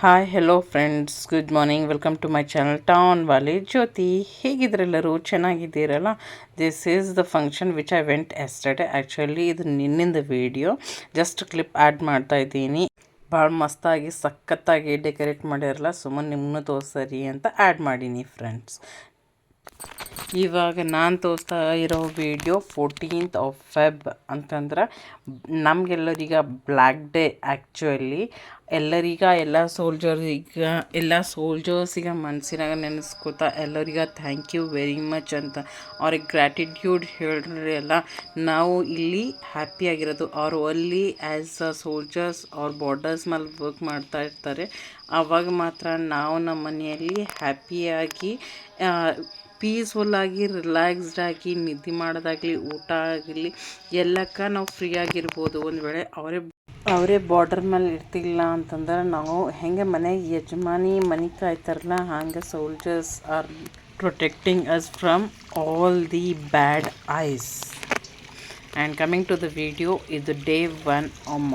Hi hello friends, good morning. Welcome to my channel town ವಾಲೆ ಜ್ಯೋತಿ. ಹೇಗಿದ್ರೆಲ್ಲರೂ ಚೆನ್ನಾಗಿದ್ದೀರಲ್ಲ? This is the function which I went yesterday. Actually ಇದು ನಿನ್ನಿಂದ video, just clip add ಮಾಡ್ತಾ ಇದ್ದೀನಿ. ಭಾಳ ಮಸ್ತಾಗಿ ಸಖತ್ತಾಗಿ ಡೆಕೋರೇಟ್ ಮಾಡಿರಲ್ಲ, ಸುಮ್ಮನೆ ನಿಮ್ಮನ್ನು ತೋರಿಸರಿ ಅಂತ ಆ್ಯಡ್ ಮಾಡೀನಿ ಫ್ರೆಂಡ್ಸ್. ಇವಾಗ ನಾನು ತೋರಿಸ್ತಾ ಇರೋ ವಿಡಿಯೋ 14th of Feb ಅಂತಂದ್ರೆ ನಮಗೆಲ್ಲರೀಗ ಬ್ಲ್ಯಾಕ್ ಡೇ. ಆ್ಯಕ್ಚುಲಿ ಎಲ್ಲ ಸೋಲ್ಜರ್ಸಿಗೆ ಮನಸ್ಸಿನಾಗ ನೆನೆಸ್ಕೊತಾ ಎಲ್ಲರಿಗ ಥ್ಯಾಂಕ್ ಯು ವೆರಿ ಮಚ್ ಅಂತ ಅವ್ರಿಗೆ ಗ್ರ್ಯಾಟಿಟ್ಯೂಡ್ ಹೇಳ್ರಿ. ಎಲ್ಲ ನಾವು ಇಲ್ಲಿ ಹ್ಯಾಪಿಯಾಗಿರೋದು, ಅವರು ಅಲ್ಲಿ ಆ್ಯಸ್ ಅ ಸೋಲ್ಜರ್ಸ್ ಅವ್ರ ಬಾರ್ಡರ್ಸ್ ಮೇಲೆ ವರ್ಕ್ ಮಾಡ್ತಾ ಇರ್ತಾರೆ. ಆವಾಗ ಮಾತ್ರ ನಾವು ನಮ್ಮ ಮನೆಯಲ್ಲಿ ಹ್ಯಾಪಿಯಾಗಿ ಪೀಸ್ಫುಲ್ಲಾಗಿ ರಿಲ್ಯಾಕ್ಸ್ಡ್ ಆಗಿ ನಿದ್ದೆ ಮಾಡೋದಾಗಲಿ, ಊಟ ಆಗಲಿ ಎಲ್ಲಕ್ಕ ನಾವು ಫ್ರೀಯಾಗಿರ್ಬೋದು. ಒಂದು ವೇಳೆ ಅವರೇ ಬಾರ್ಡರ್ ಮೇಲೆ ಇರ್ತಿಲ್ಲ ಅಂತಂದ್ರೆ ನಾವು ಹೆಂಗೆ ಮನೆಗೆ ಯಜಮಾನಿ ಮನೆ ಕಾಯ್ತಾರಲ್ಲ, ಹಂಗೆ soldiers are protecting us from all the bad ice. And coming to the video, is the day 1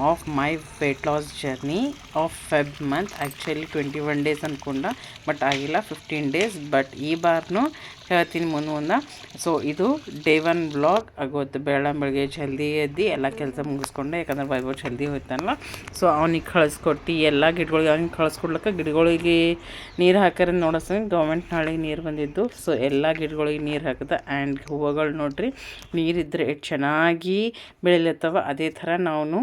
of my weight loss journey of Feb month. Actually 21 days ಅನ್ಕೊಂಡ, ಬಟ್ ಆಗಿಲ್ಲ 15 days. ಬಟ್ ಈ ಬಾರ್ನು ಹೇಳ್ತೀನಿ ಮುಂದೆ. So ಇದು day 1 vlog. ಆಗೋದು ಬೆಳಗ್ಗೆ ಜಲ್ದಿ ಎದ್ದು ಎಲ್ಲ ಕೆಲಸ ಮುಗಿಸ್ಕೊಂಡೆ, ಯಾಕಂದ್ರೆ ವೈಭವ್ ಜಲ್ದಿ ಹೋಯ್ತಾನಲ್ಲ. ಸೊ ಅವ್ನಿಗೆ ಕಳಿಸ್ಕೊಟ್ಟು ಎಲ್ಲ ಗಿಡಗಳಿಗೆ ಅವ್ನಿಗೆ ಕಳಿಸ್ಕೊಡ್ಲಿಕ್ಕೆ ಗಿಡಗಳಿಗೆ ನೀರು ಹಾಕ್ಯಾರ. ನೋಡೋಸ ಗೌರ್ಮೆಂಟ್ ನಾಳೆಗೆ ನೀರು ಬಂದಿದ್ದು. ಸೊ ಎಲ್ಲ ಗಿಡಗಳಿಗೆ ನೀರು ಹಾಕಿದೆ. ಆ್ಯಂಡ್ ಹೂವುಗಳು ನೋಡ್ರಿ, ನೀರಿದ್ದರೆ ಎಷ್ಟು ಚೆನ್ನಾಗಿ ಬೆಳಿಲತ್ತವ. ಅದೇ ಥರ ನಾವು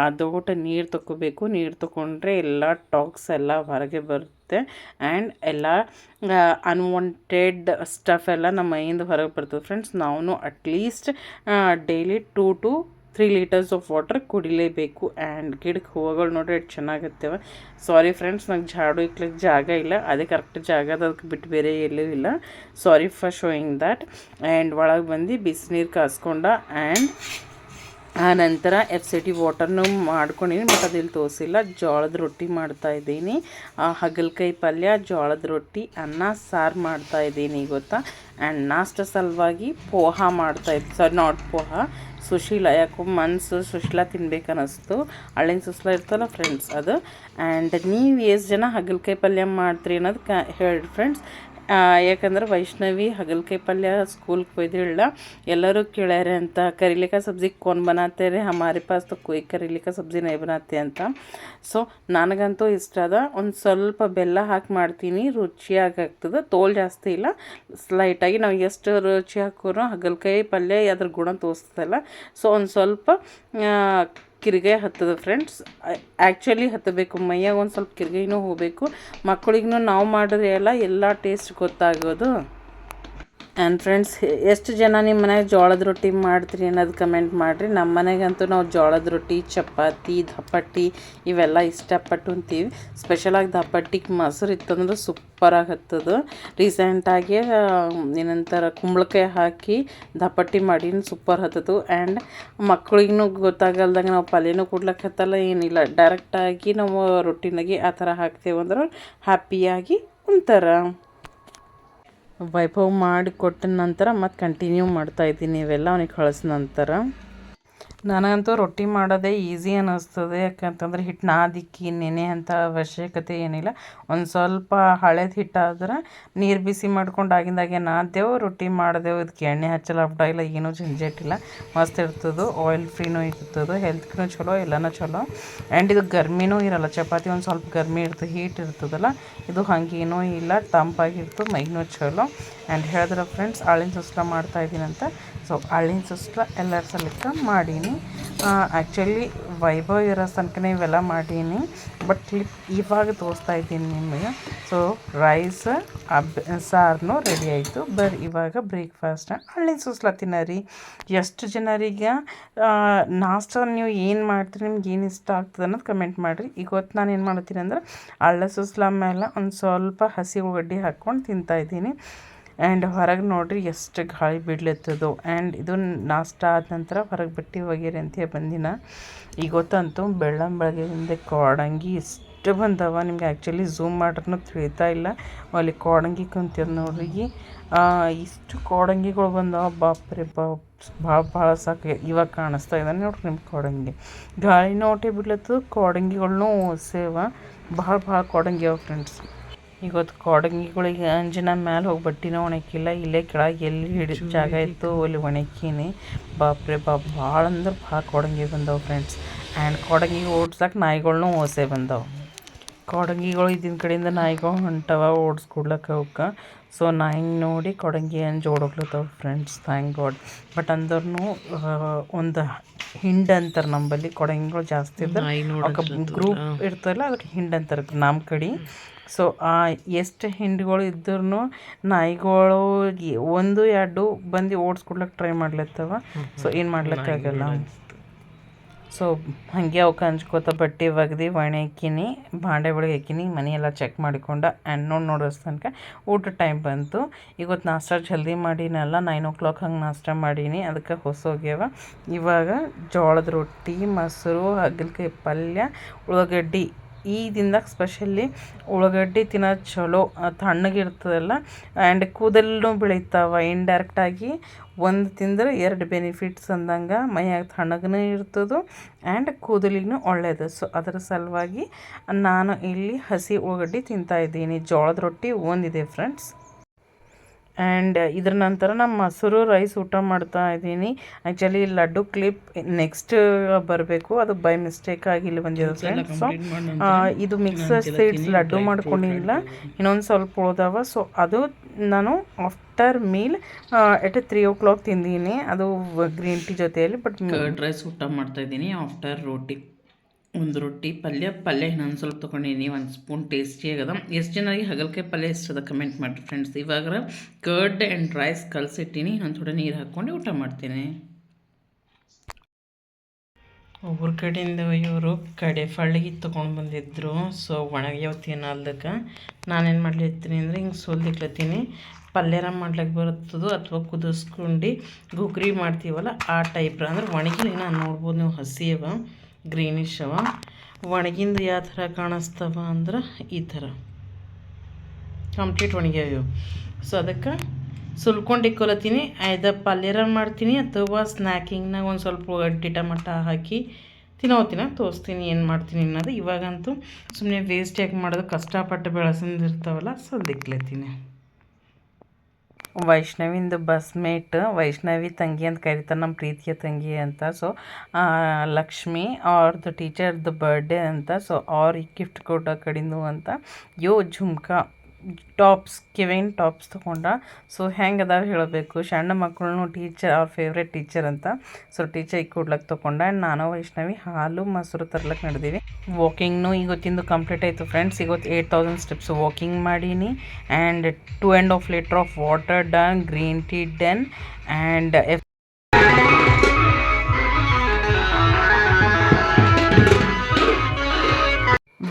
ಅದೋಟ ನೀರು ತೊಗೋಬೇಕು. ನೀರು ತೊಗೊಂಡ್ರೆ ಎಲ್ಲ ಟಾಕ್ಸ್ ಎಲ್ಲ ಹೊರಗೆ ಬರುತ್ತೆ. ಆ್ಯಂಡ್ ಎಲ್ಲ ಅನ್ವಾಂಟೆಡ್ ಸ್ಟಫ್ ಎಲ್ಲ ನಮ್ಮ ಮೈಯಿಂದ ಹೊರಗೆ ಬರ್ತದೆ ಫ್ರೆಂಡ್ಸ್. ನಾವು at least daily 2 to 3 liters of water ಕುಡಿಲೇಬೇಕು. ಆ್ಯಂಡ್ ಗಿಡಕ್ಕೆ ಹೂವುಗಳು ನೋಡ್ರಿ ಎಷ್ಟು ಚೆನ್ನಾಗತ್ತೇವೆ. ಸಾರಿ ಫ್ರೆಂಡ್ಸ್, ನಂಗೆ ಝಾಡು ಇಕ್ಲಿಕ್ಕೆ ಜಾಗ ಇಲ್ಲ, ಅದೇ ಕರೆಕ್ಟ್ ಜಾಗ ಅದಕ್ಕೆ ಬಿಟ್ಟು ಬೇರೆ ಎಲ್ಲೂ ಇಲ್ಲ. Sorry for showing that. And ಒಳಗೆ ಬಂದು ಬಿಸಿನೀರು ಕಾಸ್ಕೊಂಡ. ಆ್ಯಂಡ್ ಆ ನಂತರ FCT ವಾಟರ್ನು ಮಾಡ್ಕೊಂಡಿನಿ, ಬಟ್ ಅದಿಲ್ಲಿ ತೋರಿಸಿಲ್ಲ. ಜೋಳದ ರೊಟ್ಟಿ ಮಾಡ್ತಾಯಿದ್ದೀನಿ, ಹಾಗಲಕಾಯಿ ಪಲ್ಯ, ಜೋಳದ ರೊಟ್ಟಿ, ಅನ್ನ ಸಾರು ಮಾಡ್ತಾಯಿದ್ದೀನಿ ಗೊತ್ತಾ. ಆ್ಯಂಡ್ ನಾಷ್ಟ ಸಲುವಾಗಿ ಪೋಹ ಮಾಡ್ತಾಯಿದ್ದೆ. ಸಾರಿ, ನಾಟ್ ಪೋಹ, ಸುಶೀಲ. ಯಾಕೋ ಸುಶೀಲ ತಿನ್ಬೇಕನ್ನಿಸ್ತು. ಹಳ್ಳಿನ ಸುಸ್ಲ ಇರ್ತಲ್ಲ ಫ್ರೆಂಡ್ಸ್, ಅದು. ಆ್ಯಂಡ್ ನೀವು ಎಷ್ಟು ಜನ ಹಾಗಲಕಾಯಿ ಪಲ್ಯ ಮಾಡ್ತೀರಿ ಅನ್ನೋದು ಹೇಳಿ ಫ್ರೆಂಡ್ಸ್. ಯಾಕಂದ್ರೆ ವೈಷ್ಣವಿ ಹಾಗಲಕಾಯಿ ಪಲ್ಯ ಸ್ಕೂಲ್ಗೆ ಒಯ್ದಿಲ್ಲ. ಎಲ್ಲರೂ ಕೇಳ್ಯಾರೆ ಅಂತ, ಕರಿಲಿಕ್ಕ ಸಬ್ಜಿ ಕೋನ್ ಬನಾತೆ ರೀ, ಹಮಾರಿ ಪಾಸ್ ತೊ ಕೊಯ್ ಕರಿಲಿಕ್ಕ ಸಬ್ಜಿ ನೈ ಬನಾತೆ ಅಂತ. ಸೊ ನನಗಂತೂ ಇಷ್ಟ ಅದ. ಒಂದು ಸ್ವಲ್ಪ ಬೆಲ್ಲ ಹಾಕಿ ಮಾಡ್ತೀನಿ, ರುಚಿಯಾಗಿ ಆಗ್ತದೆ. ತೋಲ್ ಜಾಸ್ತಿ ಇಲ್ಲ, ಸ್ಲೈಟಾಗಿ. ನಾವು ಎಷ್ಟು ರುಚಿ ಹಾಕೋರು ಹಾಗಲಕಾಯಿ ಪಲ್ಯ ಅದ್ರ ಗುಣ ತೋರಿಸ್ತಲ್ಲ. ಸೊ ಒಂದು ಸ್ವಲ್ಪ ಕಿರಿಗೆ ಹತ್ತದ ಫ್ರೆಂಡ್ಸ್. ಆ್ಯಕ್ಚುಲಿ ಹತ್ತಬೇಕು, ಮೈಯಾಗ ಒಂದು ಸ್ವಲ್ಪ ಕಿರಿಗೆನೂ ಹೋಗಬೇಕು. ಮಕ್ಕಳಿಗೂ ನಾವು ಮಾಡಿದ್ರೆ ಎಲ್ಲ ಟೇಸ್ಟ್ ಗೊತ್ತಾಗೋದು. ಆ್ಯಂಡ್ ಫ್ರೆಂಡ್ಸ್, ಎಷ್ಟು ಜನ ನಿಮ್ಮ ಮನೆಗೆ ಜೋಳದ ರೊಟ್ಟಿ ಮಾಡ್ತೀರಿ ಅನ್ನೋದು ಕಮೆಂಟ್ ಮಾಡಿರಿ. ನಮ್ಮ ಮನೆಗಂತೂ ನಾವು ಜೋಳದ ರೊಟ್ಟಿ, ಚಪಾತಿ, ದಪ್ಪಟ್ಟಿ ಇವೆಲ್ಲ ಇಷ್ಟಪಟ್ಟು ಅಂತೀವಿ. ಸ್ಪೆಷಲಾಗಿ ದಪ್ಪಟ್ಟಿಗೆ ಮೊಸರು ಇತ್ತಂದ್ರೆ ಸೂಪರಾಗಿ ಹತ್ತದು. ರೀಸೆಂಟಾಗಿ ಏನಂತಾರೆ ಕುಂಬಳಕಾಯಿ ಹಾಕಿ ದಪ್ಪಟ್ಟಿ ಮಾಡಿ ಸೂಪರ್ ಹತ್ತದು. ಆ್ಯಂಡ್ ಮಕ್ಳಿಗೂ ಗೊತ್ತಾಗಲ್ದಂಗೆ ನಾವು ಪಲ್ಯನೂ ಕೊಡ್ಲಿಕ್ಕೆ ಹತ್ತಲ್ಲ, ಏನಿಲ್ಲ, ಡೈರೆಕ್ಟಾಗಿ ನಾವು ರೊಟ್ಟಿನಾಗೆ ಆ ಥರ ಹಾಕ್ತೇವಂದ್ರೆ ಹ್ಯಾಪಿಯಾಗಿ ಉಣ್ತಾರ. ವೈಭವ್ ಮಾಡಿ ಕೊಟ್ಟ ನಂತರ ಮತ್ತು ಕಂಟಿನ್ಯೂ ಮಾಡ್ತಾಯಿದ್ದೀನಿ ಇವೆಲ್ಲ ಅವ್ನಿಗೆ ಕಳಿಸಿದ ನಂತರ. ನನಗಂತೂ ರೊಟ್ಟಿ ಮಾಡೋದೇ ಈಸಿ ಅನ್ನಿಸ್ತದೆ. ಯಾಕಂತಂದ್ರೆ ಹಿಟ್ಟು ನಾದಿಕ್ಕಿ ನೆನೆ ಅಂತ ಅವಶ್ಯಕತೆ ಏನಿಲ್ಲ. ಒಂದು ಸ್ವಲ್ಪ ಹಳೇದು ಹಿಟ್ಟಾದ್ರೆ ನೀರು ಬಿಸಿ ಮಾಡ್ಕೊಂಡು ಆಗಿಂದಾಗೆ ನಾದೆವು, ರೊಟ್ಟಿ ಮಾಡಿದೆವು. ಇದಕ್ಕೆ ಎಣ್ಣೆ ಹಚ್ಚಲ್ಲ, ಇಲ್ಲ, ಏನೂ ಝಂಜೆಟ್ಟಿಲ್ಲ. ಮಸ್ತ್ ಇರ್ತದೆ, ಆಯಿಲ್ ಫ್ರೀನೂ ಇರ್ತದೆ, ಹೆಲ್ತ್ಗೂ ಚಲೋ, ಎಲ್ಲನೂ ಚಲೋ. ಆ್ಯಂಡ್ ಇದು ಗರ್ಮಿನೂ ಇರಲ್ಲ. ಚಪಾತಿ ಒಂದು ಸ್ವಲ್ಪ ಗರ್ಮಿ ಇರ್ತದೆ, ಹೀಟ್ ಇರ್ತದಲ್ಲ. ಇದು ಹಾಗೇನೂ ಇಲ್ಲ, ತಂಪಾಗಿರ್ತದೆ, ಮೈಗೂ ಚಲೋ. ಆ್ಯಂಡ್ ಹೇಳಿದ್ರೆ ಫ್ರೆಂಡ್ಸ್, ಆಳಿನ ಸುಸ್ಲ ಮಾಡ್ತಾಯಿದ್ದೀನಿ ಅಂತ. ಸೊ ಆಳಿನ ಸುಸ್ಲ ಎಲ್ಲರ ಸಲಕ್ಕ ಮಾಡೀನಿ. ಆ್ಯಕ್ಚುಲಿ ವೈಭವ್ ಇರೋ ತನಕನೇ ಇವೆಲ್ಲ ಮಾಡೀನಿ, ಬಟ್ ಕ್ಲಿಪ್ ಇವಾಗ ತೋರಿಸ್ತಾ ಇದ್ದೀನಿ ನಿಮಗೆ. ಸೊ ರೈಸ್ ಸಾರನು ರೆಡಿ ಆಯಿತು. ಇವಾಗ ಬ್ರೇಕ್ಫಾಸ್ಟ್ ಹಳ್ಳಿನ ಸುಸ್ಲ ತಿನ್ನರಿ. ಎಷ್ಟು ಜನರಿಗೆ ನಾಷ್ಟ ನೀವು ಏನು ಮಾಡ್ತೀರಿ, ನಿಮ್ಗೆ ಏನು ಇಷ್ಟ ಆಗ್ತದೆ ಅನ್ನೋದು ಕಮೆಂಟ್ ಮಾಡಿರಿ. ಈಗ ಹೊತ್ತು ನಾನು ಏನು ಮಾಡ್ತೀನಿ ಅಂದ್ರೆ ಹಳ್ಳ ಸುಸ್ಲ ಮೇಲೆ ಒಂದು ಸ್ವಲ್ಪ ಹಸಿ ಉಳ್ಳಾಗಡ್ಡಿ ಹಾಕ್ಕೊಂಡು ತಿಂತಾಯಿದ್ದೀನಿ. ಆ್ಯಂಡ್ ಹೊರಗೆ ನೋಡಿರಿ ಎಷ್ಟು ಗಾಳಿ ಬಿಡ್ಲತ್ತದೋ. ಆ್ಯಂಡ್ ಇದು ನಾಷ್ಟ ಆದ ನಂತರ ಹೊರಗೆ ಬಟ್ಟೆ ಒಗೆರಿ ಅಂತ ಬಂದಿನ. ಈಗ ಗೊತ್ತಂತೂ ಬೆಳ್ಳಂಬೆಳಗ್ಗೆಯಿಂದ ಕಾಡಂಗಿ ಎಷ್ಟು ಬಂದವ ನಿಮ್ಗೆ ಆ್ಯಕ್ಚುಲಿ ಝೂಮ್ ಮಾಡ್ರೂ ತಿಳಿತಾ ಇಲ್ಲ. ಅಲ್ಲಿ ಕೋಡಂಗಿ ಕುಂತಿದ್ ನೋಡ್ರಿ, ಇಷ್ಟು ಕೋಡಂಗಿಗಳು ಬಂದವ. ಬಾಪ್ರೆ ಬಾಪ್, ಭಾಳ ಸಾಕು. ಇವಾಗ ಕಾಣಿಸ್ತಾ ಇದ್ದಾನೆ ನೋಡ್ರಿ ನಿಮ್ಗೆ ಕೋಡಂಗಿ. ಗಾಳಿ ನೋಟೆ ಬಿಡ್ಲತ್ತು, ಕೋಡಂಗಿಗಳ್ನೂ ಸೇವ ಭಾಳ ಕೋಡಂಗಿ ಅವ ಫ್ರೆಂಡ್ಸ್. ಇವತ್ತು ಕೋಡಂಗಿಗಳಿಗೆ ಅಂಜಿನ ಮ್ಯಾಲೆ ಹೋಗಿ ಬಟ್ಟಿನ ಒಣಕಿಲ್ಲ, ಇಲ್ಲೇ ಕೆಳಗೆ ಎಲ್ಲಿ ಹಿಡಿದ ಜಾಗ ಇತ್ತು ಅಲ್ಲಿ ಒಣಕೀನಿ. ಬಾಪ್ರೆ ಬಾಪ್, ಭಾಳ ಅಂದ್ರೆ ಭಾಳ ಕೋಡಂಗಿ ಬಂದವು ಫ್ರೆಂಡ್ಸ್. ಆ್ಯಂಡ್ ಕೋಡಂಗಿ ಓಡ್ಸಕ್ಕೆ ನಾಯಿಗಳ್ನೂ ಓಸೆ ಬಂದವು. ಕೋಡಂಗಿಗಳು ಇದ್ದಿನ ಕಡೆಯಿಂದ ನಾಯಿಗಳು ಹೊಂಟವ ಓಡಿಸ್ಕೊಡ್ಲಕ್ಕೆ ಅವಕ್ಕೆ. ಸೊ ನಾಯಿ ನೋಡಿ ಕೊಡಂಗಿ ಅಂಜು ಓಡೋಗ್ಲತ್ತವ ಫ್ರೆಂಡ್ಸ್, ಥ್ಯಾಂಕ್ ಗಾಡ್. ಬಟ್ ಅಂದ್ರೂ ಒಂದು ಹಿಂಡ್ ಅಂತಾರೆ ನಂಬಲ್ಲಿ, ಕೊಡಂಗಿಗಳು ಜಾಸ್ತಿ ಇರ್ತಾರೆ, ಅವಕ್ಕೆ ಗ್ರೂಪ್ ಇರ್ತಲ್ಲ ಅದಕ್ಕೆ ಹಿಂಡ್ ಅಂತಾರೆ ನಮ್ಮ ಕಡೆ. ಸೊ ಎಷ್ಟು ಹಿಂಡ್ಗಳು ಇದ್ರೂ ನಾಯಿಗಳು 1-2 ಬಂದು ಓಡಿಸ್ಕೊಡ್ಲಕ್ಕೆ ಟ್ರೈ ಮಾಡ್ಲತ್ತವ. ಸೊ ಏನು ಮಾಡ್ಲಿಕ್ಕಾಗಲ್ಲ. ಸೊ ಹಾಗೆ ಅವಕ್ಕೆ ಹಂಚ್ಕೋತ ಬಟ್ಟೆ ಒಗ್ದು ಒಣ ಹಾಕಿನಿ, ಭಾಂಡೆ ಒಳಗೆ ಹಾಕಿನಿ, ಮನೆಯೆಲ್ಲ ಚೆಕ್ ಮಾಡಿಕೊಂಡು. ಆ್ಯಂಡ್ ನೋಡೋಸ್ ತನಕ ಊಟ ಟೈಮ್ ಬಂತು. ಇವತ್ತು ನಾಷ್ಟ ಜಲ್ದಿ ಮಾಡಿನಲ್ಲ, 9 o'clock ಹಂಗೆ ನಾಷ್ಟ ಮಾಡೀನಿ, ಅದಕ್ಕೆ ಹೊಸೋಗ್ಯವ. ಇವಾಗ ಜೋಳದ ರೊಟ್ಟಿ, ಮೊಸರು, ಹಾಗಲಕಾಯಿ ಪಲ್ಯ, ಉಳ್ಳಾಗಡ್ಡಿ. ಈ ದಿನದಾಗ ಸ್ಪೆಷಲಿ ಉಳ್ಳಾಗಡ್ಡಿ ತಿನ್ನೋದು ಚಲೋ, ತಣ್ಣಗಿರ್ತದಲ್ಲ. ಆ್ಯಂಡ್ ಕೂದಲು ಬೆಳೀತಾವ ಇಂಡೈರೆಕ್ಟಾಗಿ. ಒಂದು ತಿಂದ್ರೆ 2 ಬೆನಿಫಿಟ್ಸ್ ಅಂದಂಗೆ, ಮೈಯಾಗ ತಣ್ಣಗೂ ಇರ್ತದೆ ಆ್ಯಂಡ್ ಕೂದಲಿಗೂ ಒಳ್ಳೆಯದು. ಸೊ ಅದರ ಸಲುವಾಗಿ ನಾನು ಇಲ್ಲಿ ಹಸಿ ಉಳ್ಳಾಗಡ್ಡಿ ತಿಂತಾಯಿದ್ದೀನಿ. ಜೋಳದ ರೊಟ್ಟಿ ಒಂದಿದೆ ಫ್ರೆಂಡ್ಸ್. ಆ್ಯಂಡ್ ಇದ್ರ ನಂತರ ನಾನು ಮೊಸರು ರೈಸ್ ಊಟ ಮಾಡ್ತಾ ಇದ್ದೀನಿ. ಆ್ಯಕ್ಚುಲಿ ಲಡ್ಡು ಕ್ಲಿಪ್ ನೆಕ್ಸ್ಟ್ ಬರಬೇಕು, ಅದು ಬೈ ಮಿಸ್ಟೇಕ್ ಆಗಿ ಇಲ್ಲಿ ಬಂದಿದೆ ಫ್ರೆಂಡ್ಸ್. ಸೊ ಇದು ಮಿಕ್ಸರ್ ಸೀಡ್ಸ್ ಲಡ್ಡು ಮಾಡ್ಕೊಂಡಿಲ್ಲ, ಇನ್ನೊಂದು ಸ್ವಲ್ಪ ಉಳ್ದವ. ಸೊ ಅದು ನಾನು ಆಫ್ಟರ್ ಮೀಲ್ ಎಟ್ 3 o'clock ತಿಂದೀನಿ, ಅದು ಗ್ರೀನ್ ಟೀ ಜೊತೆಯಲ್ಲಿ. ಬಟ್ ಕರ್ಡ್ ರೈಸ್ ಊಟ ಮಾಡ್ತಾಯಿದ್ದೀನಿ ಆಫ್ಟರ್ ರೋಟಿ. ಒಂದು ರೊಟ್ಟಿ, ಪಲ್ಯ ಇನ್ನೊಂದು ಸ್ವಲ್ಪ ತೊಗೊಂಡಿನಿ, 1 ಸ್ಪೂನ್ ಟೇಸ್ಟಿ ಆಗದ. ಎಷ್ಟು ಜನರಿಗೆ ಹಾಗಲಕಾಯಿ ಪಲ್ಯ ಇಷ್ಟದ ಕಮೆಂಟ್ ಮಾಡಿರಿ ಫ್ರೆಂಡ್ಸ್. ಇವಾಗ ಕರ್ಡ್ ಆ್ಯಂಡ್ ರೈಸ್ ಕಲಸಿಟ್ಟಿನಿ, ಇನ್ನೊಂದು ಥೋಡೆ ನೀರು ಹಾಕ್ಕೊಂಡು ಊಟ ಮಾಡ್ತೀನಿ. ಒಬ್ಬರ ಕಡೆಯಿಂದ ಇವರು ಕಡೆಫಳ್ಳಿಗೆ ತೊಗೊಂಡು ಬಂದಿದ್ದರು. ಸೊ ಒಣಗ್ಯಾವ ತಿನ್ನಲ್ದಕ್ಕೆ ನಾನೇನು ಮಾಡ್ಲಿತ್ತೀನಿ ಅಂದರೆ ಹಿಂಗೆ ಸುಲ್ದಿಕ್ಲತ್ತೀನಿ. ಪಲ್ಯರ ಮಾಡ್ಲಿಕ್ಕೆ ಬರ್ತದೋ ಅಥವಾ ಕುದಿಸ್ಕೊಂಡು ಗುಗ್ರಿ ಮಾಡ್ತೀವಲ್ಲ ಆ ಟೈಪ್. ಅಂದ್ರೆ ಒಣಗಿಲ್ಲ, ನಾನು ನೋಡ್ಬೋದು ನೀವು, ಹಸಿ ಅವ, ಗ್ರೀನಿಶ್ ಅವ. ಒಣಗಿಂದು ಯಾವ ಥರ ಕಾಣಿಸ್ತವ ಅಂದ್ರೆ ಈ ಥರ ಕಂಪ್ಲೀಟ್ ಒಣಗ್ಯಾವ. ಸೊ ಅದಕ್ಕೆ ಸುಲ್ಕೊಂಡು ಇಕ್ಕೊಲತ್ತೀನಿ. ಆಯ್ದ ಪಲ್ಯರ ಮಾಡ್ತೀನಿ ಅಥವಾ ಸ್ನ್ಯಾಕಿಂಗ್ನಾಗ ಒಂದು ಸ್ವಲ್ಪ ಉಳ್ಳಾಗಡ್ಡಿ ಟಮಟ ಹಾಕಿ ತಿನ್ನೋತಿನ ತೋರಿಸ್ತೀನಿ ಏನು ಮಾಡ್ತೀನಿ ಅನ್ನೋದು. ಇವಾಗಂತೂ ಸುಮ್ಮನೆ ವೇಸ್ಟ್ ಯಾಕೆ ಮಾಡೋದು, ಕಷ್ಟಪಟ್ಟು ಬೆಳೆಸಂದಿರ್ತಾವಲ್ಲ, ಸಲ್ದಿಕ್ಲತ್ತೀನಿ. ವೈಷ್ಣವಿಂದು ಬಸ್ಮೇಟ್, ವೈಷ್ಣವಿ ತಂಗಿ ಅಂತ ಕರೀತಾರೆ, ನಮ್ಮ ಪ್ರೀತಿಯ ತಂಗಿ ಅಂತ. ಸೊ ಲಕ್ಷ್ಮಿ ಅವ್ರದ್ದು ಟೀಚರ್ದು ಬರ್ಡೇ ಅಂತ. ಸೊ ಅವ್ರಿಗೆ ಗಿಫ್ಟ್ ಕೊಡೋ ಕಡಿಂದು ಅಂತ ಝುಮ್ಕಾ ಟಾಪ್ಸ್, ಕಿವಿನ ಟಾಪ್ಸ್ ತೊಗೊಂಡ. ಸೊ ಹೆಂಗೆ ಅದಾವೆ ಹೇಳಬೇಕು, ಸಣ್ಣ ಮಕ್ಕಳನ್ನು ಟೀಚರ್ ಅವ್ರ ಫೇವ್ರೇಟ್ ಟೀಚರ್ ಅಂತ. ಸೊ ಟೀಚರಿಗೆ ಕೊಡ್ಲಕ್ಕೆ ತೊಗೊಂಡ. ನಾನು ವೈಷ್ಣವಿ ಹಾಲು ಮೊಸರು ತರ್ಲಕ್ಕೆ ನಡೆದೀವಿ. ವಾಕಿಂಗ್ನು ಇವತ್ತಿಂದು ಕಂಪ್ಲೀಟ್ ಆಯಿತು ಫ್ರೆಂಡ್ಸ್. ಇವತ್ತು 8000 ಸ್ಟೆಪ್ಸ್ ವಾಕಿಂಗ್ ಮಾಡೀನಿ. And 2.5 litre of water done, green tea done. And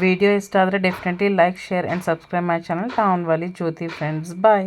video ಇಷ್ಟ ಆದರೆ definitely like, share and subscribe my channel town ವಾಲಿ ಜ್ಯೋತಿ ಫ್ರೆಂಡ್ಸ್. ಬಾಯ್.